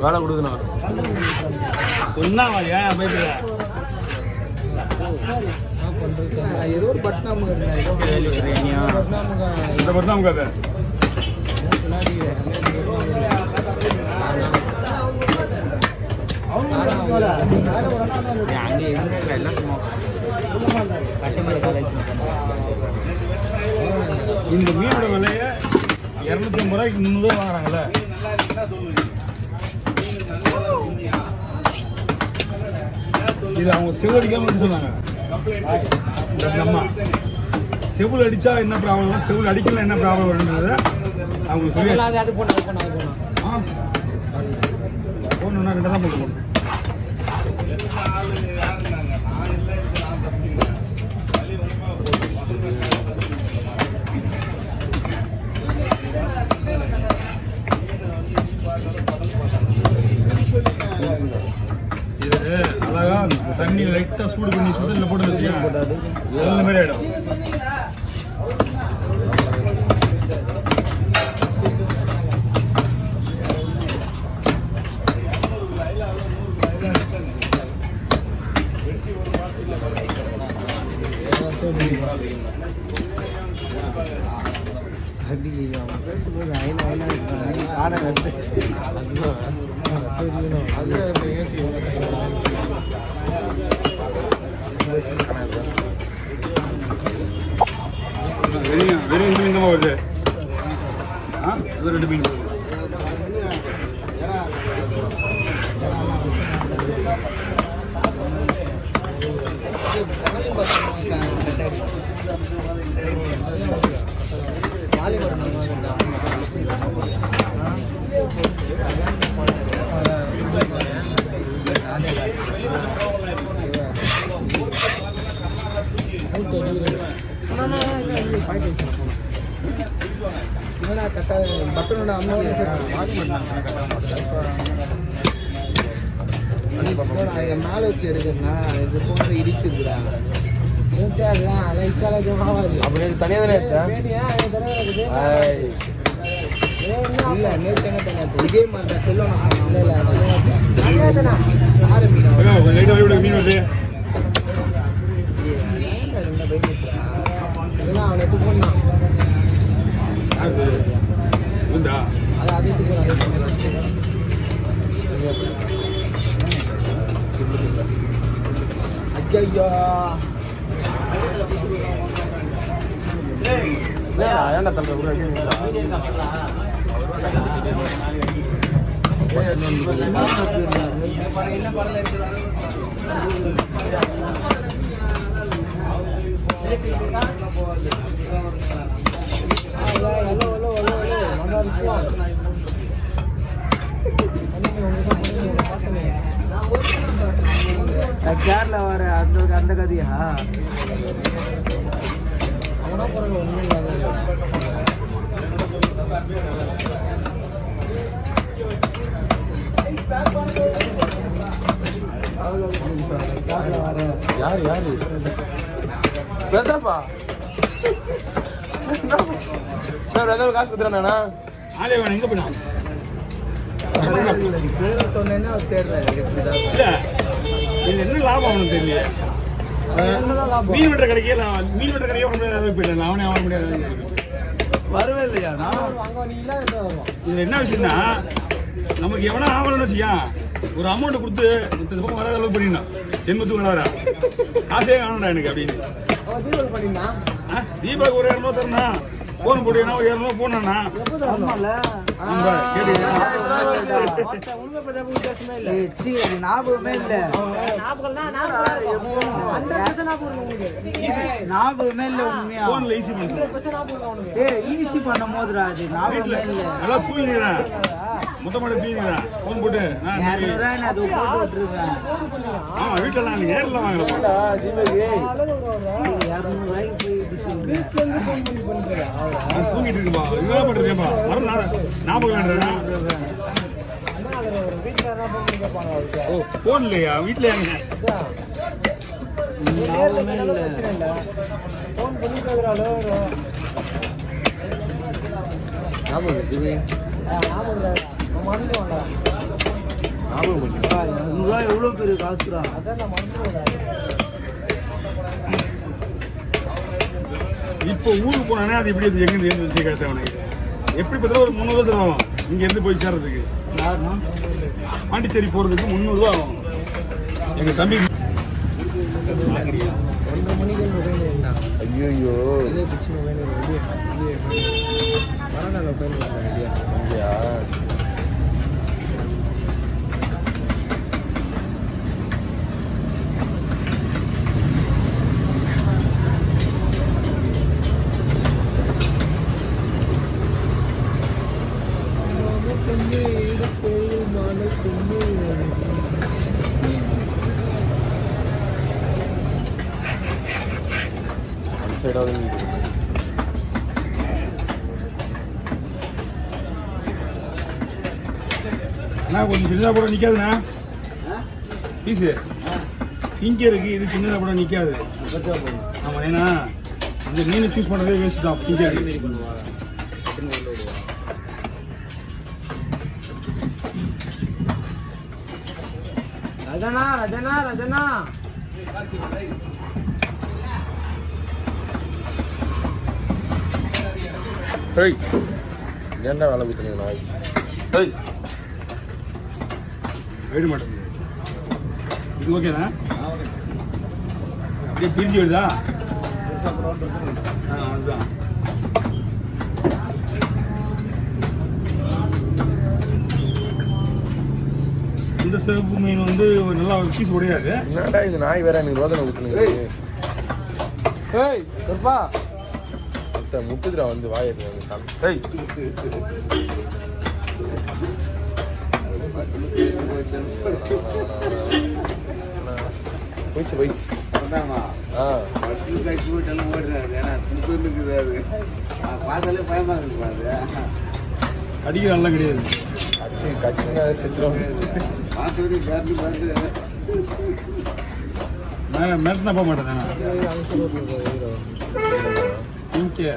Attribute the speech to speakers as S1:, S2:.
S1: வேலை கொடுக்கணும்
S2: ஏதோ ஒரு பட்னாமுக
S1: இந்த மீனோட விலைய 250 ரூபாய்க்கு 300 ரூபாய் வாங்குறாங்கல்ல. இது அவங்க செவில் அடிக்காம சொன்னாங்க. அம்மா செவில் அடிச்சா என்ன ப்ராப்ளம், செவில் அடிக்கல என்ன ப்ராப்ளம் வருன்றத அவங்க சொல்லி போடணும்னா 2 தான் போட்டு இது அழகா தண்ணி லைட்டா சூடு பண்ணி சுடுதல்ல போட்டு வச்சுக்கோங்க, இந்த மாதிரி ஆயிடும். வெறும் இந்த மீன் தான் வருது. 2 மீன்
S2: பட்டனோட அம்மா மேல வச்சு எடுக்கிறா இது போன்ற இடிச்சுருக்குறா அப்படி தனியா தானே இல்ல நேற்று என்ன தனியா இதே மாதிரி சொல்லணும்.
S1: மீன் வருது.
S2: அவனை எடுத்து போனான் ஐயா என்ன தம்பி கேரளா வர அந்த கதையா அவனா பிறகு ஒன்றும்
S1: யாரு பிரதாப்பா காசு கொடுத்துறானா ஆளே வேணும். எங்க போனா
S2: சொன்னேன்னா
S1: என்ன லாபம் அவனுக்கு தெரியல. மீன் வெட்டுற கடைக்கே மீன் வெட்டுற கடையே போயிட்டேன். அவனே ஆக முடியாது
S2: வரவே இல்லையா
S1: இதுல என்ன விஷயம்னா நமக்கு எவனா ஆகணும்னு வச்சுக்கா ஒரு அமௌண்ட் கொடுத்து இந்த பக்கம் வராத அளவு பண்ணிடணும். ஜென்மத்துக்கு வர காசே காணடா எனக்கு அப்படின்னு தீபாவளி ஒரு 200 தரணும்னா போன் போடுனா 200 போனா
S2: ஞாபகமே இல்ல ஞாபகமே இல்ல உண்மையா ஈஸி பண்ணும் போதுடா அது ஞாபகமே இல்ல.
S1: மொத்தமாக தீனிதான் ஃபோன் போட்டு நான்
S2: அது போட்டு விட்டுருவேன்.
S1: ஆமாம் வீட்டில் நான் நேரில் வாங்கலாம் நான் தூங்கிட்டு இருக்குப்பா இதுதான் பண்ணுறேன்ப்பா மரம் ஞாபகம் வேண்டேன் ஓ ஃபோன் இல்லையா வீட்டில் எங்க
S2: எவ்வளவு பெரிய காசுரா.
S1: இப்போ ஊருக்கு போனானே அது எப்படி எங்க இருந்து வச்சு கேட்டேன் அவனுக்கு எப்படி பார்த்தாலும் ஒரு 300 ரூபா ஆகும் இங்க இருந்து போய் சேர்றதுக்கு. பாண்டிச்சேரி போறதுக்கு 300 ரூபா ஆகும். எங்க தம்பி
S2: 1:30 மணிக்கு மொபைல் இருந்தா. ஐயோ இதே பிச்சு மொபைல் ரெடி வரனால உட்காந்து ரெடியா இல்லையா?
S1: அண்ணா கொஞ்சம் சின்னதாக கூட நிற்காதுண்ணா பீஸு இங்கே இருக்கு இது சின்னதாக கூட நிற்காது. ஆமாம் ஏன்னா இந்த மீன் சூஸ் பண்ணுறதே வேஸ்ட் தான். இங்கே இருக்கு
S2: ரஜனா ரஜனா ரஜனா
S3: ஏன்டா வேலை விட்டுருங்க நாய்
S1: போயிட மாட்டேங்குது. இது ஓகேண்ணா அப்படியே பிரிஞ்சு வருதா? அதுதான் இந்த சிவப்பு மீன் வந்து நல்லா பீஸ் உடையாது.
S3: என்னடா இது நாய் வேற எனக்கு ரோதனை ஊத்துனீங்க.
S2: ஏய் கருப்பா
S3: முட்டுதுரா வந்து வாயிட்டு போயிடுச்சு போயிடுச்சு.
S1: அடிக்கிற நல்லா கிடையாது.
S3: கட்சிங்க சித்திரம்
S1: மேலே போக மாட்டேன்
S2: அவசரம்
S1: இங்கே